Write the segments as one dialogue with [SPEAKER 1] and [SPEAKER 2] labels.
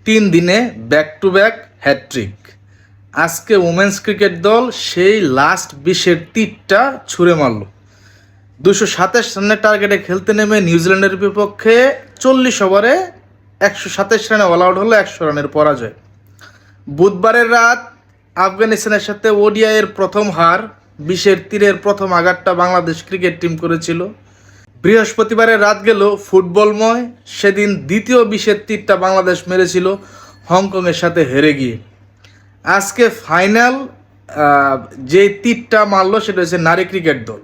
[SPEAKER 1] 3 দিনে back to back hat trick. আজকে women's cricket দল সেই লাস্ট 20-এর তীরটা ছুঁড়ে মারল। 227 রানের টার্গেটে খেলতে নেমে নিউজিল্যান্ডের বিপক্ষে 40 ওভারে 127 রানে অল আউট হলো, 100 রানের পরাজয়। বুধবারের রাত আফগানিস্তানের সাথে ওডিআইয়ের প্রথম হার, 20-এর তীরের প্রথম আঘাতটা বাংলাদেশ ক্রিকেট টিম করেছিল। বৃহস্পতিবারের রাত গেল ফুটবলময়। সেদিন দ্বিতীয় 20-এর তীরটা বাংলাদেশ মেরেছিল হংকংয়ের সাথে হেরে গিয়ে। আজকে ফাইনাল যে তীরটা মারলো সেটা হচ্ছে নারী ক্রিকেট দল।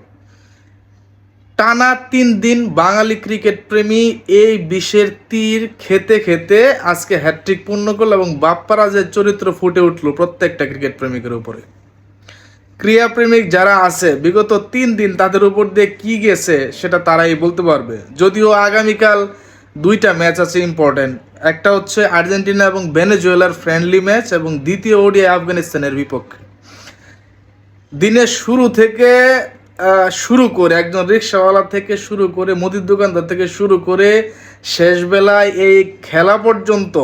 [SPEAKER 1] টানা 3 দিন বাঙালি ক্রিকেট প্রেমী এই 20-এর তীর খেতে খেতে আজকে হ্যাটট্রিক পূর্ণ করলো এবং বাপ্পারাজের চরিত্র ফুটে উঠলো প্রত্যেকটা ক্রিকেট প্রেমিকের উপরে। ক্রীড়াপ্রেমিক যারা আছে বিগত 3 দিন তাদের উপর দিয়ে কি গেছে সেটা তারাই বলতে পারবে। যদিও আগামীকাল 2টা ম্যাচ আছে ইম্পর্টেন্ট, একটা হচ্ছে আর্জেন্টিনা এবং ভেনেজুয়েলার ফ্রেন্ডলি ম্যাচ এবং দ্বিতীয় ওডিআই আফগানিস্তানের বিপক্ষে। দিনের শুরু থেকে শুরু করে একজন রিক্সাওয়ালা থেকে শুরু করে মুদির দোকানদার থেকে শুরু করে শেষ বেলায় এই খেলা পর্যন্ত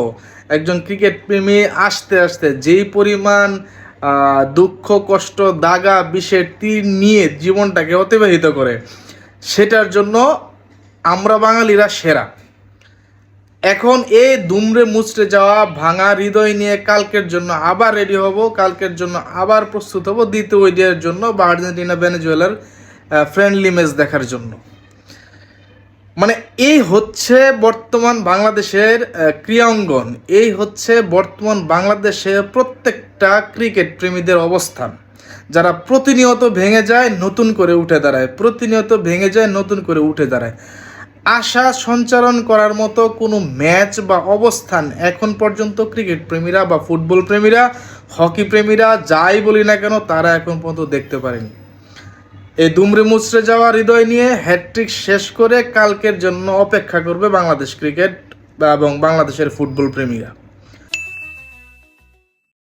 [SPEAKER 1] একজন ক্রিকেট প্রেমী আস্তে আস্তে যেই পরিমাণ দুঃখ কষ্ট দাগা 20-এর তীর নিয়ে জীবনটাকে অতিবাহিত করে, সেটার জন্য আমরা বাঙালিরা সেরা। এখন এই দুমড়ে মুচড়ে যাওয়া ভাঙা হৃদয় নিয়ে কালকের জন্য আবার রেডি হব, কালকের জন্য আবার প্রস্তুত হব দ্বিতীয় ওডিআইয়ের জন্য বা আর্জেন্টিনা ভেনেজুয়েলার ফ্রেন্ডলি ম্যাচ দেখার জন্য। মানে এই হচ্ছে বর্তমান বাংলাদেশের ক্রীড়া অঙ্গন, এই হচ্ছে বর্তমান বাংলাদেশের প্রত্যেকটা ক্রিকেট প্রেমীদের অবস্থান, যারা প্রতিনিয়ত ভেঙে যায় নতুন করে উঠে দাঁড়ায়, প্রতিনিয়ত ভেঙে যায় নতুন করে উঠে দাঁড়ায়। আশা সঞ্চারণ করার মতো কোনো ম্যাচ বা অবস্থান এখন পর্যন্ত ক্রিকেট প্রেমীরা বা ফুটবল প্রেমীরা, হকি প্রেমীরা যাই বলি না কেন তারা এখন পর্যন্ত দেখতে পারেনি। এই দুমড়ে মুচড়ে যাওয়া হৃদয় নিয়ে হ্যাটট্রিক শেষ করে কালকের জন্য অপেক্ষা করবে বাংলাদেশ ক্রিকেট এবং বাংলাদেশের ফুটবল প্রেমীরা।